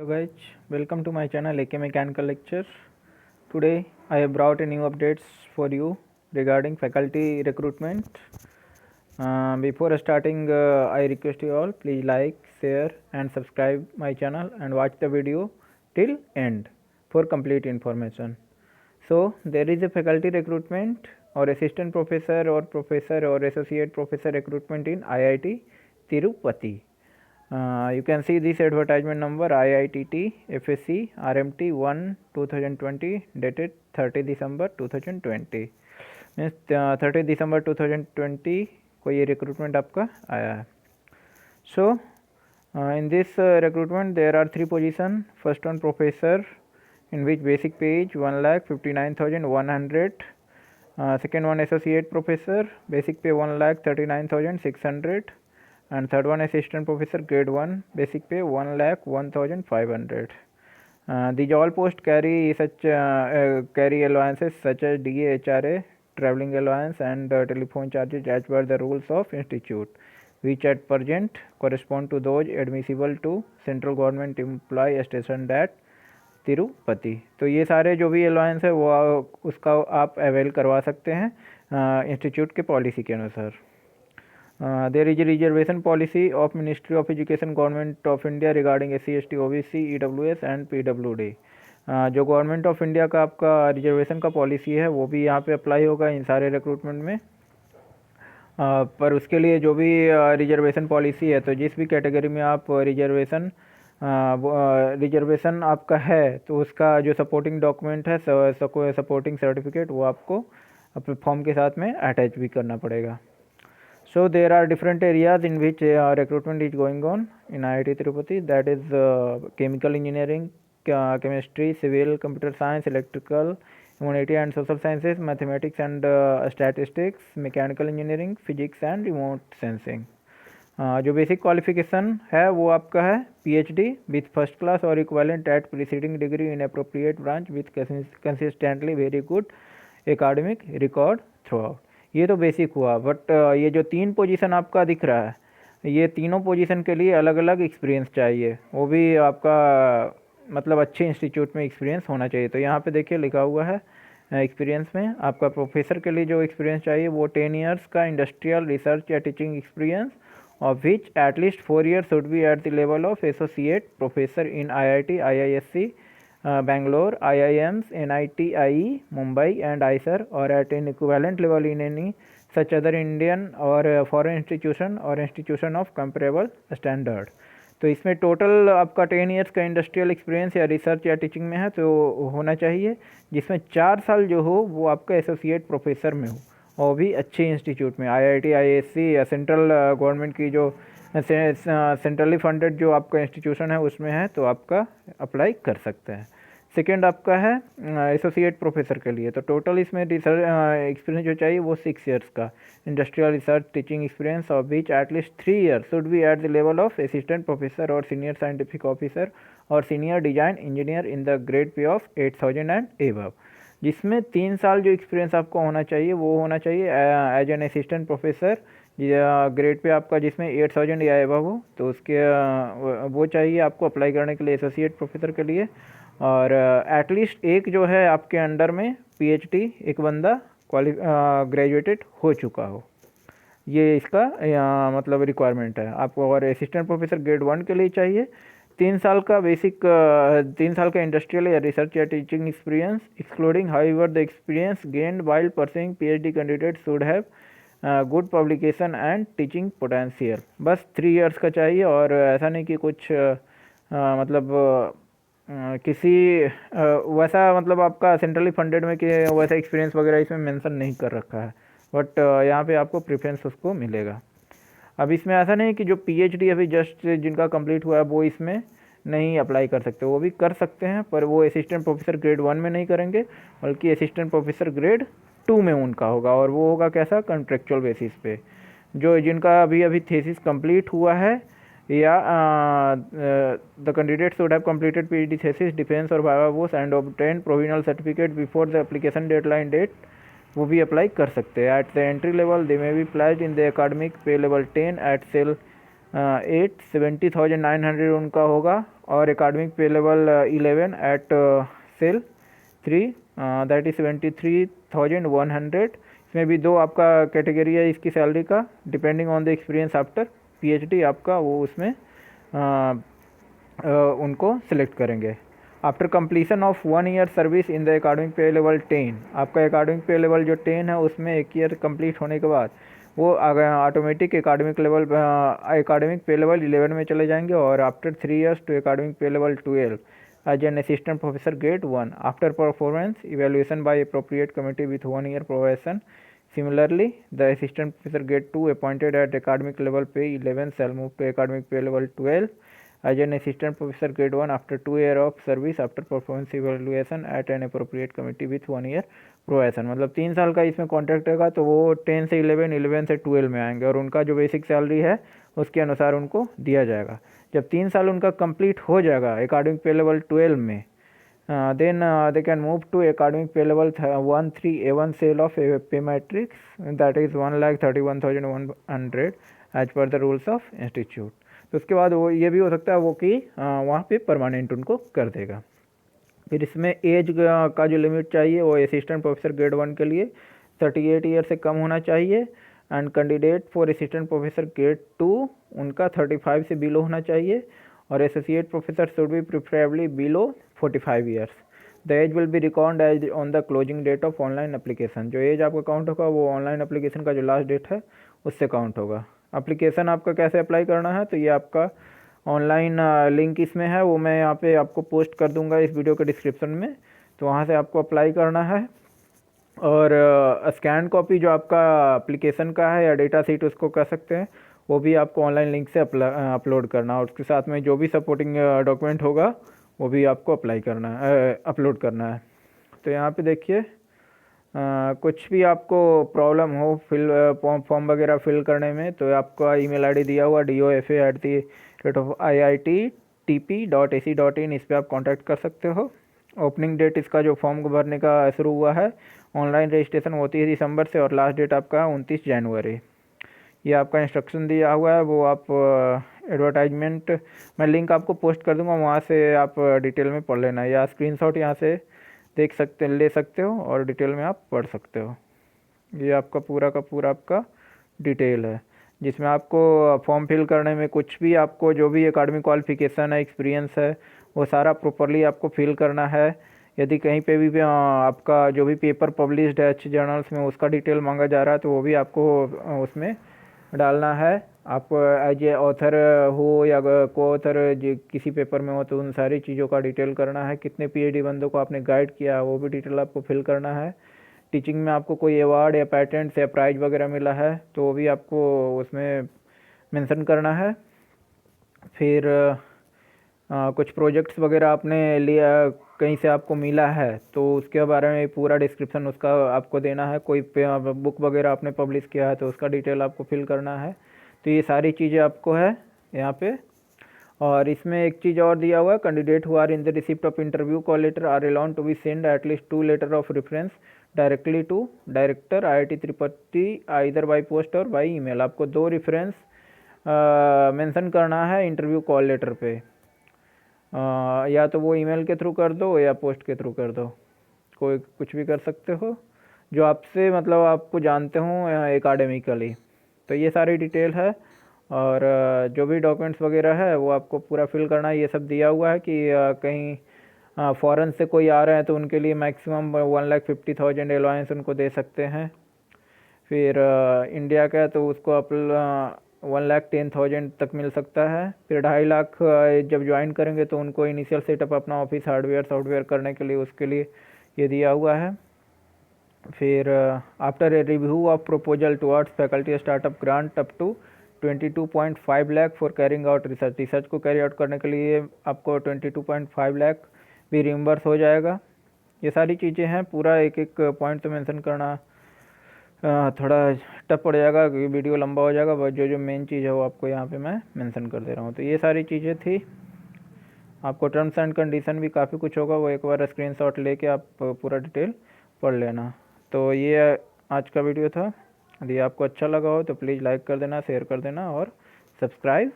guys, welcome to my channel AK Mechanical Lecture. Today I have brought a new updates for you regarding faculty recruitment. Before starting, I request you all please like, share and subscribe my channel and watch the video till end for complete information. So there is a faculty recruitment or assistant professor or associate professor recruitment in IIT Tirupati. You can see this advertisement number IITT FSC RMT 1 2020 dated 30 December 2020 means 30 December 2020 को ये recruitment आपका आया है. सो in this recruitment there are 3 positions. First one professor in which basic pay is 1,59,100. Second one associate professor, basic pay 1,39,600. And third one assistant professor grade 1, basic pay 1,01,500. These all posts carry carry allowances such as DA, HRA, travelling allowance and telephone charges as per the rules of institute, which at present correspond to those admissible to central government employee stationed at Tirupati. तो ये सारे जो भी allowance है वो उसका आप avail करवा सकते हैं इंस्टीट्यूट के पॉलिसी के अनुसार. There is a reservation policy of Ministry of Education Government of India regarding SC, ST, OBC, EWS and PWD. जो गवर्नमेंट ऑफ इंडिया का आपका रिजर्वेशन का पॉलिसी है वो भी यहाँ पे अप्लाई होगा इन सारे रिक्रूटमेंट में. पर उसके लिए जो भी रिजर्वेशन पॉलिसी है तो जिस भी कैटेगरी में आप रिजर्वेशन आपका है तो उसका जो सपोर्टिंग डॉक्यूमेंट है सपोर्टिंग सर्टिफिकेट वो आपको अपने फॉर्म के साथ में अटैच भी करना पड़ेगा. So there are different areas in which recruitment is going on in IIT Tirupati, that is chemical engineering, chemistry, civil, computer science, electrical, humanity and social sciences, mathematics and statistics, mechanical engineering, physics and remote sensing. जो basic qualification है वो आपका है PhD with first class or equivalent at preceding degree in appropriate branch with consistently very good academic record throughout. ये तो basic हुआ. But ये जो 3 पोजीशन आपका दिख रहा है ये तीनों पोजीशन के लिए अलग अलग एक्सपीरियंस चाहिए. वो भी आपका मतलब अच्छे इंस्टीट्यूट में एक्सपीरियंस होना चाहिए. तो यहाँ पे देखिए लिखा हुआ है एक्सपीरियंस में आपका प्रोफेसर के लिए जो एक्सपीरियंस चाहिए वो 10 ईयर्स का इंडस्ट्रियल रिसर्च या teaching experience of which at least 4 years should be at the level of associate professor in IIT, IISc, Bangalore, IIMs, NITIE, Mumbai and IISER or at an equivalent level in any such other Indian or foreign institution or institution of comparable standard. तो इसमें total आपका 10 years का industrial experience या research या teaching में है तो होना चाहिए, जिसमें 4 साल जो हो वो आपका एसोसिएट प्रोफेसर में हो और भी अच्छे इंस्टीट्यूट में IIT, IISc या सेंट्रल गवर्नमेंट की जो सेंट्रली फंडेड जो आपका इंस्टीट्यूशन है उसमें है तो आपका अप्लाई कर सकते हैं. सेकेंड आपका है एसोसिएट प्रोफेसर के लिए. तो टोटल इसमें रिसर्च एक्सपीरियंस जो चाहिए वो 6 ईयर्स का industrial research teaching experience of which at least 3 years should be at the level of assistant professor और सीनियर साइंटिफिक ऑफिसर और senior design engineer in the grade pay of 8,000 and above. जिसमें 3 साल जो experience आपको होना चाहिए वो होना चाहिए as an assistant professor grade pay आपका जिसमें 8,000 या एबव हो तो उसके वो चाहिए आपको अप्लाई करने के लिए एसोसिएट प्रोफेसर के लिए. और एटलीस्ट एक जो है आपके अंडर में PhD एक बंदा ग्रेजुएटेड हो चुका हो, ये इसका मतलब रिक्वायरमेंट है आपको. और असिस्टेंट प्रोफेसर ग्रेड 1 के लिए चाहिए 3 साल का बेसिक 3 साल का इंडस्ट्रियल या रिसर्च या teaching experience excluding however the experience gained while pursuing PhD candidate should have good publication and teaching potential. बस 3 ईयर्स का चाहिए और ऐसा नहीं कि कुछ मतलब किसी वैसा मतलब आपका सेंट्रली फंडेड में कि वैसा एक्सपीरियंस वगैरह इसमें मेंशन नहीं कर रखा है. बट यहाँ पे आपको प्रेफरेंस उसको मिलेगा. अब इसमें ऐसा नहीं कि जो PhD अभी जस्ट जिनका कंप्लीट हुआ है वो इसमें नहीं अप्लाई कर सकते, वो भी कर सकते हैं पर वो असिस्टेंट प्रोफेसर ग्रेड 1 में नहीं करेंगे बल्कि असिस्टेंट प्रोफेसर ग्रेड 2 में उनका होगा. और वो होगा कैसा, कॉन्ट्रेक्चुअल बेसिस पे. जो जिनका अभी थीसिस कंप्लीट हुआ है या the candidate should have completed PhD thesis defence और viva voce and obtain provisional certificate before the application deadline date वो भी अप्लाई कर सकते हैं. At the entry level they may be placed in the academic pay level 10 at cell 70,900 उनका होगा, और academic pay level 11 at cell 3 that is 73,100। इसमें भी दो आपका कैटेगरी है इसकी सैलरी का, depending on the experience after PhD आपका वो उसमें उनको सिलेक्ट करेंगे। After completion of 1 year service in the academic pay level 10, आपका एकेडमिक पे लेवल जो 10 है उसमें 1 ईयर कंप्लीट होने के बाद वो ऑटोमेटिक एकेडमिक पे लेवल 11 में चले जाएंगे, और after 3 years to academic pay level 12 as an assistant professor grade 1 after performance evaluation by appropriate committee with 1 year probation. Similarly, the assistant professor grade 2 appointed at academic level pay 11 shall move to academic pay level 12 as an assistant professor grade 1 after 2 year of service after performance evaluation at an appropriate committee with 1 year probation. मतलब 3 साल का इसमें contract रहेगा, तो वो 10 से 11, 11 से 12 में आएंगे, और उनका जो बेसिक सैलरी है उसके अनुसार उनको दिया जाएगा। जब 3 साल उनका कंप्लीट हो जाएगा एकेडमिक पे लेवल 12 में, then they can move to academic pay level 13A1 sale of pay matrix, that is 1,31,100 as per the rules of institute। तो उसके बाद वो ये भी हो सकता है वो कि वहाँ पे परमानेंट उनको कर देगा। फिर इसमें एज का जो लिमिट चाहिए वो असिस्टेंट प्रोफेसर ग्रेड 1 के लिए 38 ईयर से कम होना चाहिए, and candidate for assistant professor grade 2 उनका 35 से बिलो होना चाहिए, और associate professor should be preferably below 45 years. The age will be record as on the closing date of online application. जो एज आपका काउंट होगा वो ऑनलाइन एप्लीकेशन का जो लास्ट डेट है उससे काउंट होगा। एप्लीकेशन आपका कैसे अप्लाई करना है, तो ये आपका ऑनलाइन लिंक इसमें है, वो मैं यहाँ पे आपको पोस्ट कर दूंगा इस वीडियो के डिस्क्रिप्शन में, तो वहाँ से आपको अप्लाई करना है। और स्कैन कॉपी जो आपका एप्लीकेशन का है या डेटा सीट उसको कह सकते हैं, वो भी आपको ऑनलाइन लिंक से अपलोड करना है, और उसके साथ में जो भी सपोर्टिंग डॉक्यूमेंट होगा वो भी आपको अप्लाई करना है, अपलोड करना है। तो यहाँ पे देखिए कुछ भी आपको प्रॉब्लम हो फॉर्म वगैरह फिल करने में, तो आपका ईमेल आईडी दिया हुआ dofa@iittp.ac.in, इस पर आप कांटेक्ट कर सकते हो। ओपनिंग डेट इसका जो फॉर्म को भरने का शुरू हुआ है, ऑनलाइन रजिस्ट्रेशन होती है दिसंबर से, और लास्ट डेट आपका 29 जनवरी। ये आपका इंस्ट्रक्शन दिया हुआ है, वो आप एडवर्टाइजमेंट मैं लिंक आपको पोस्ट कर दूंगा, वहाँ से आप डिटेल में पढ़ लेना, या स्क्रीनशॉट यहाँ से ले सकते हो और डिटेल में आप पढ़ सकते हो। ये आपका पूरा का पूरा आपका डिटेल है, जिसमें आपको फॉर्म फिल करने में कुछ भी आपको जो भी एकेडमिक क्वालिफिकेशन है, एक्सपीरियंस है, वो सारा प्रॉपरली आपको फिल करना है। यदि कहीं पे भी आपका जो भी पेपर पब्लिश्ड है अच्छे जर्नल्स में उसका डिटेल मांगा जा रहा है, तो वो भी आपको उसमें डालना है। आप एज ए ऑथर हो या को ऑथर किसी पेपर में हो, तो उन सारी चीज़ों का डिटेल करना है। कितने PhD बंदों को आपने गाइड किया वो भी डिटेल आपको फिल करना है। टीचिंग में आपको कोई अवार्ड या पैटेंट या प्राइज वगैरह मिला है तो वो भी आपको उसमें मेंशन करना है। फिर कुछ प्रोजेक्ट्स वगैरह आपने लिया कहीं से आपको मिला है तो उसके बारे में पूरा डिस्क्रिप्शन उसका आपको देना है। कोई बुक वगैरह आपने पब्लिश किया है तो उसका डिटेल आपको फिल करना है। तो ये सारी चीज़ें आपको है यहाँ पे। और इसमें एक चीज़ और दिया हुआ है, candidate who are in the receipt of interview call letter are allowed to be send at least 2 letter of reference directly to director IIT Tirupati either by post और बाई ईमेल। आपको 2 रेफरेंस मेंशन करना है इंटरव्यू कॉल लेटर पे, या तो वो email के through कर दो या पोस्ट के थ्रू कर दो, कोई कुछ भी कर सकते हो जो आपसे मतलब आपको जानते हो एकेडमिकली। तो ये सारी डिटेल है और जो भी डॉक्यूमेंट्स वगैरह है वो आपको पूरा फिल करना है। ये सब दिया हुआ है कि कहीं फॉरेन से कोई आ रहे हैं तो उनके लिए मैक्सिमम 1,50,000 अलाउंस उनको दे सकते हैं। फिर इंडिया का है तो उसको 1,10,000 तक मिल सकता है। फिर 2.5 लाख जब ज्वाइन करेंगे तो उनको इनिशियल सेटअप अपना ऑफिस हार्डवेयर सॉफ्टवेयर करने के लिए उसके लिए ये दिया हुआ है। फिर after a review of proposal towards faculty startup grant up to 22.5 lakh for carrying out research को कैरी आउट करने के लिए आपको 22.5 लाख भी रिम्बर्स हो जाएगा। ये सारी चीज़ें हैं, पूरा एक एक पॉइंट तो मेंशन करना थोड़ा टफ पड़ जाएगा क्योंकि वीडियो लंबा हो जाएगा, बस जो जो मेन चीज़ है वो आपको यहाँ पे मैं मेंशन कर दे रहा हूँ। तो ये सारी चीज़ें थी। आपको टर्म्स एंड कंडीशन भी काफ़ी कुछ होगा, वो एक बार स्क्रीनशॉट लेके आप पूरा डिटेल पढ़ लेना। तो ये आज का वीडियो था। यदि आपको अच्छा लगा हो तो प्लीज़ लाइक कर देना, शेयर कर देना और subscribe